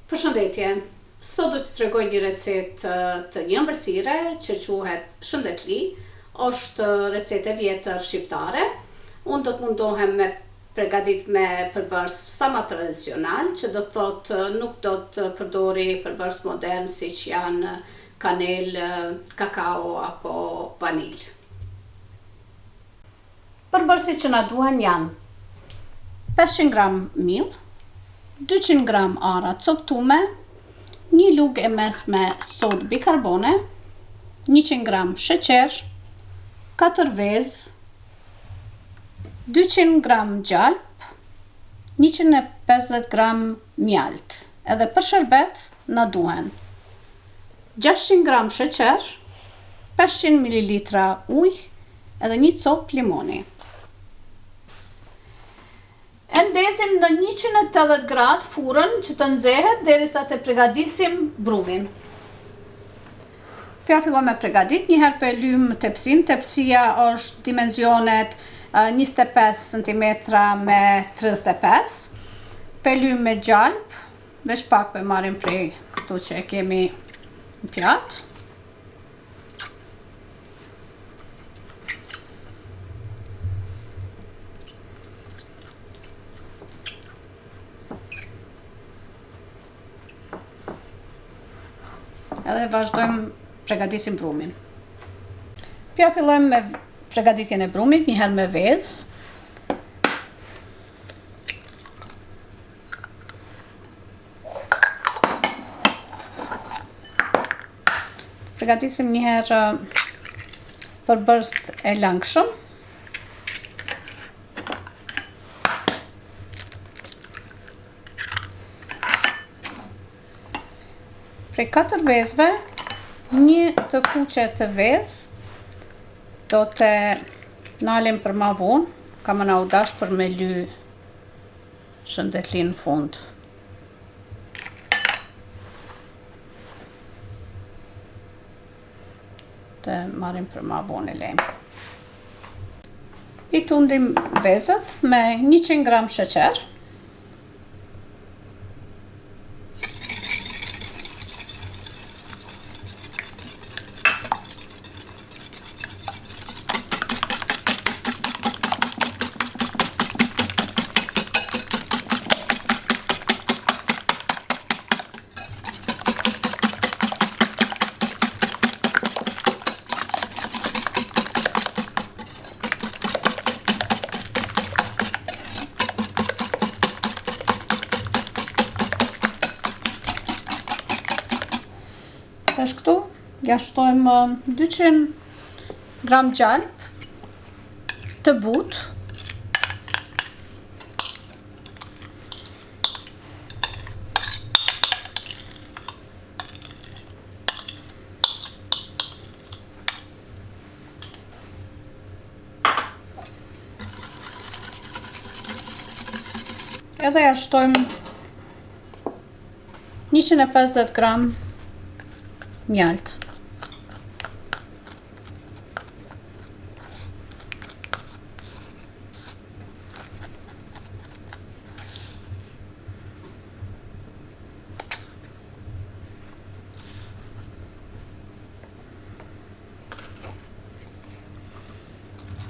Përshëndetje, sot do të tregoj një recetë të një ëmbëlsire që quhet shëndetli, është recetë e vjetër shqiptare. Unë do të mundohem me përgatit me përbërës sa më tradicional, që do të thotë nuk do të përdori përbërës modern si që janë kanel, kakao apo vanil. Përbërësit që na duhen janë 500 gram miell, 200 gram ara coptume, 1 lugë e mesme sodë bikarbone, 100 gram sheqer, 4 vezë, 200 gram gjalp, 150 gram mjalt. Edhe për sherbet na duhen 600 gram sheqer, 500 ml ujë edhe 1 copë limoni. E ndezim në 180 gradë furën që të nxehet derisa të përgatisim brumin. Pja fillon me përgatit, njëherë për lym tepsin. Tepsia është dimensionet 25 cm me 35. Për lym me gjalp, veç pak për marrim prej këtu që e kemi në pjatë. Edhe vazhdojmë përgatisim brumin. Pja fillojmë me përgatitjen e brumit, njëherë me vezë. Përgatisim njëherë përbërst e langshëm. Prej 4 vezëve, 1 të kuqe të vezë do të nalim për ma vonë, ka më na u dash për me ly shëndetli në fund. Të marrim për ma vonë e lejmë. I tundim vezët me 100 gram sheqer. Tash këtu ja shtojmë 200 gram gjalp të butë. Edhe ja shtojmë 150 gram mjalt.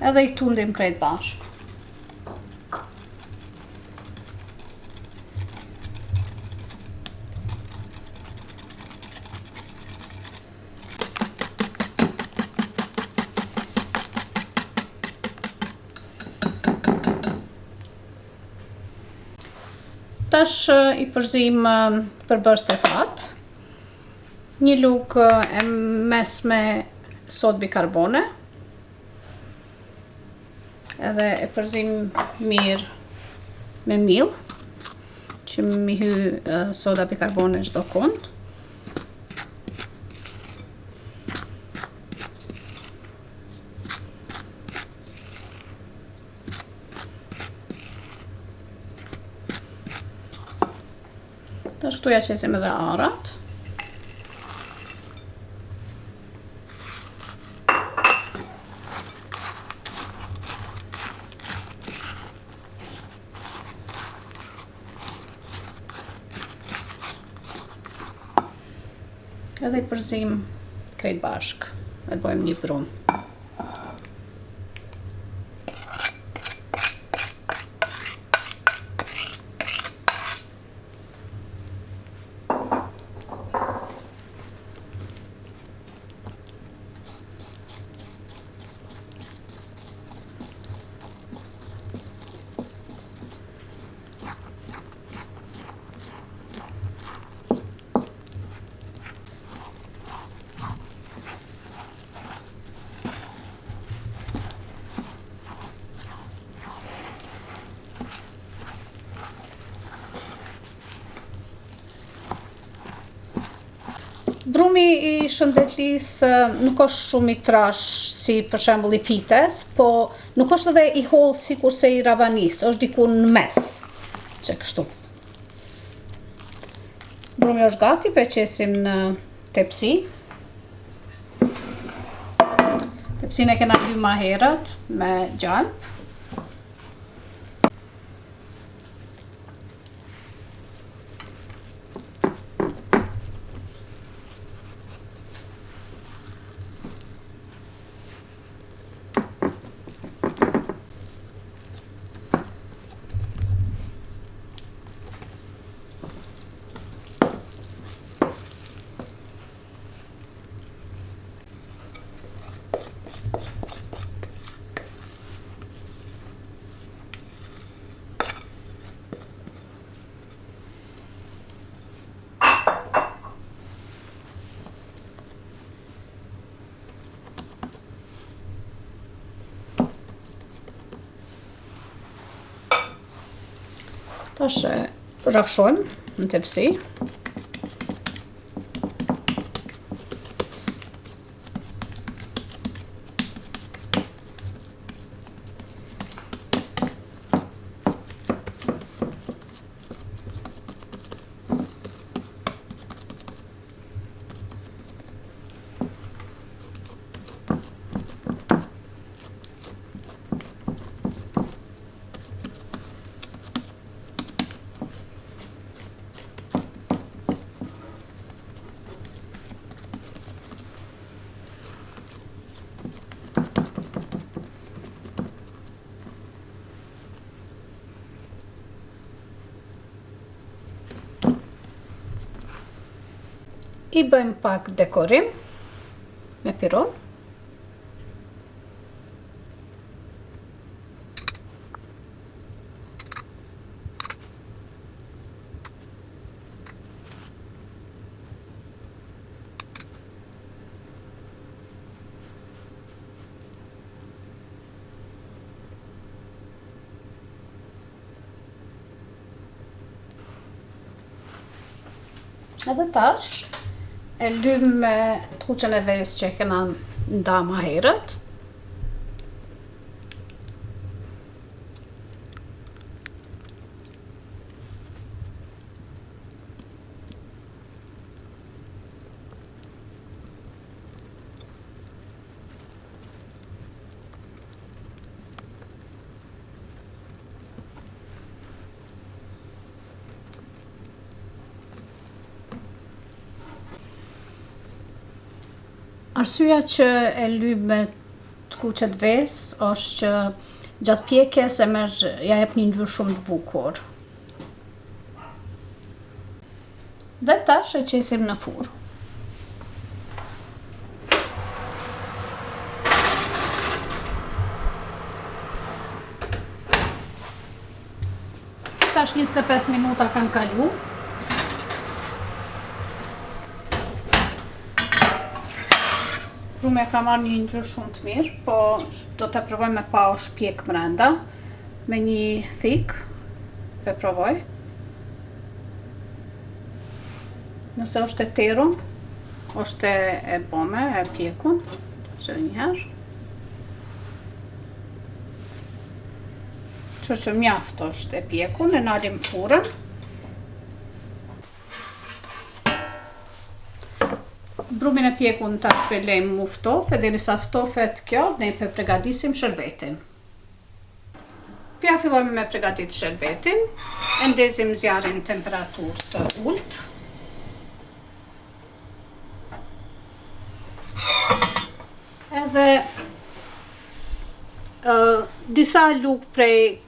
Edhe i tundim krejt bashkë. Tash i përzim përbërës të fat, 1 lugë e mesme sodë bikarbone, edhe e përzim mirë me miell, që mi hy soda bikarbone çdo kund. Tash këtu ja qesim edhe arat. Edhe I përzim krejt bashk. E bëjmë një brum. Brumi I shëndetlisë nuk është shumë I trash si për shembull I pites, po nuk është edhe I hollë sikurse I ravanisë, është diku në mes, që kështu. Brumi është gati, po e qesim në tepsi. Tepsinë e kena ly ma herët me gjalp. Tash e rafshojmë në tepsi. I bëjmë pak dekorim me piron. Edhe tash e lym me truqen e ves që e kena nda ma herët. Arsyeja që e lyp me truqet ves është që gjatë pjekjes ja jep një ngjyrë shumë të bukur. Dhe tash e qesim në furrë. Tash 25 minuta kanë kalu. Brumi ka marrë një ngjyrë shumë të mirë, po do të provoj me pa o shpjek brenda, me një thik, pe provoj. Nëse është e terun, është e bome, e pjekun, që njëherë. Që mjaft është e pjekun, e nalim furrën. Brumin e pjekun tash pe lejmë mu ftof, e derisa ftofet kjo, ne pe pregadisim shërbetin. Pja fillojmë me pregadit shërbetin, e ndezim zjarin temperaturë të ullt. edhe disa lugë prej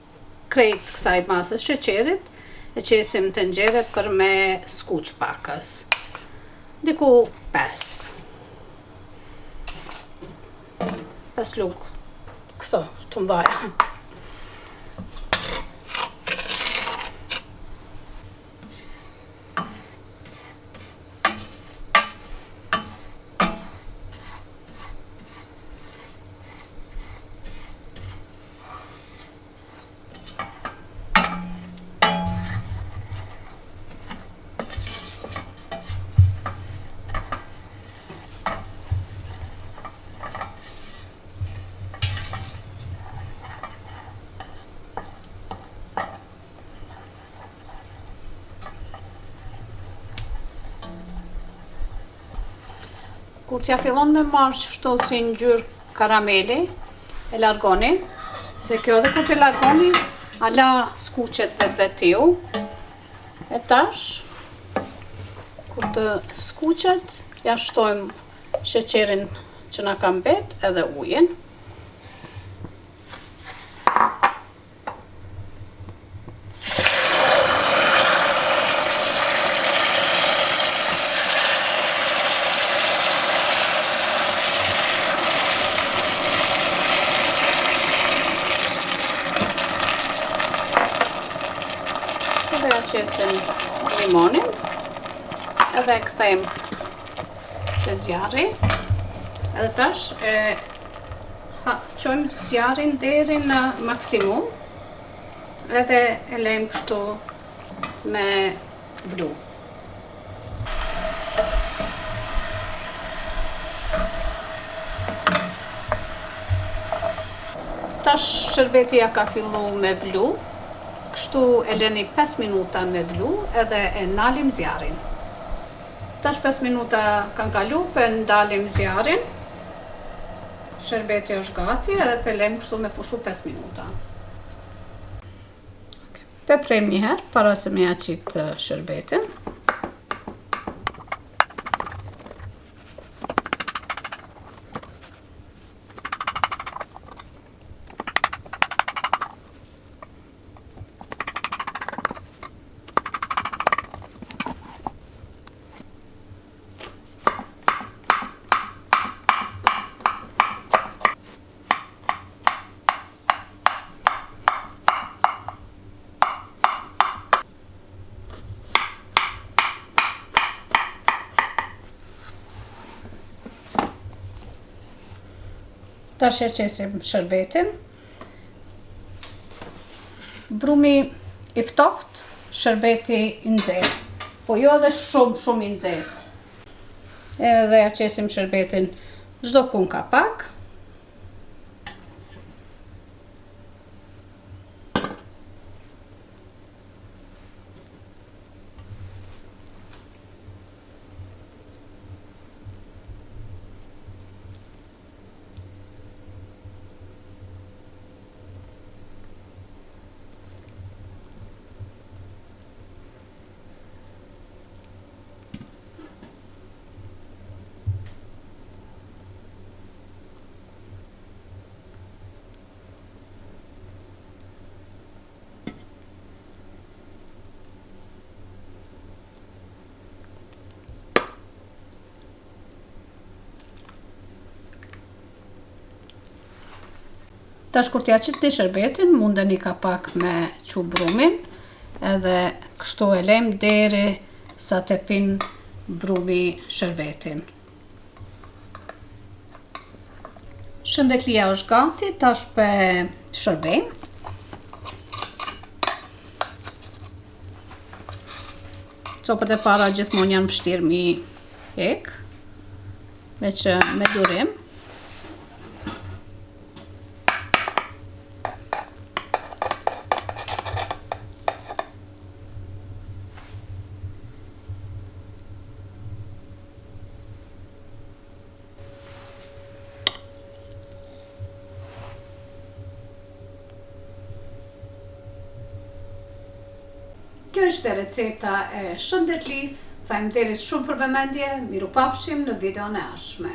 krejt kësaj masës sheqerit, e qesim të nxjerrë për me skuq pakës. Diku 5 lugë këto të mdhaja. Kur t'ja fillon me marrë qështu si ngjyrë karameli, e largoni, se kjo edhe kur t'i largoni, ala skuqet vetë-vetiu. E tash, kur të skuqet, ja shtojmë sheqerin që na ka mbet edhe ujin. Edhe ja qesim limonin, edhe kthejmë te zjarri, edhe tash qojmë zjarrin deri në maksimum, edhe e lejmë kështu me vlu. Tash sherbeti ja ka fillu me vlu, kështu e leni 5 minuta me vlu edhe e ndalim zjarrin. Tash 5 minuta kanë kalu, për ndalim zjarrin. Sherbeti është gati edhe për lejmë kështu me pushu 5 minuta. Peprejmë një herë para se me ja qitë sherbetin. Tash e qesim sherbetin. Brumi i ftoft, sherbeti i nxehtë, po jo edhe shumë i nxehtë. Edhe ja qesim sherbetin çdo kun ka pak. Tash kur t'ja qitni sherbetin, mundeni ka pak me qu brumin, edhe kështu e lejmë deri sa të pin brumi sherbetin. Shëndetlia është gati, tash pe shërbejmë. Copët e para gjithmonë janë vështirë mi hek, veç me durim. Kjo është receta e shëndetlisë. Faleminderit shumë për vëmendje. Mirupafshim në videon e ardhshme.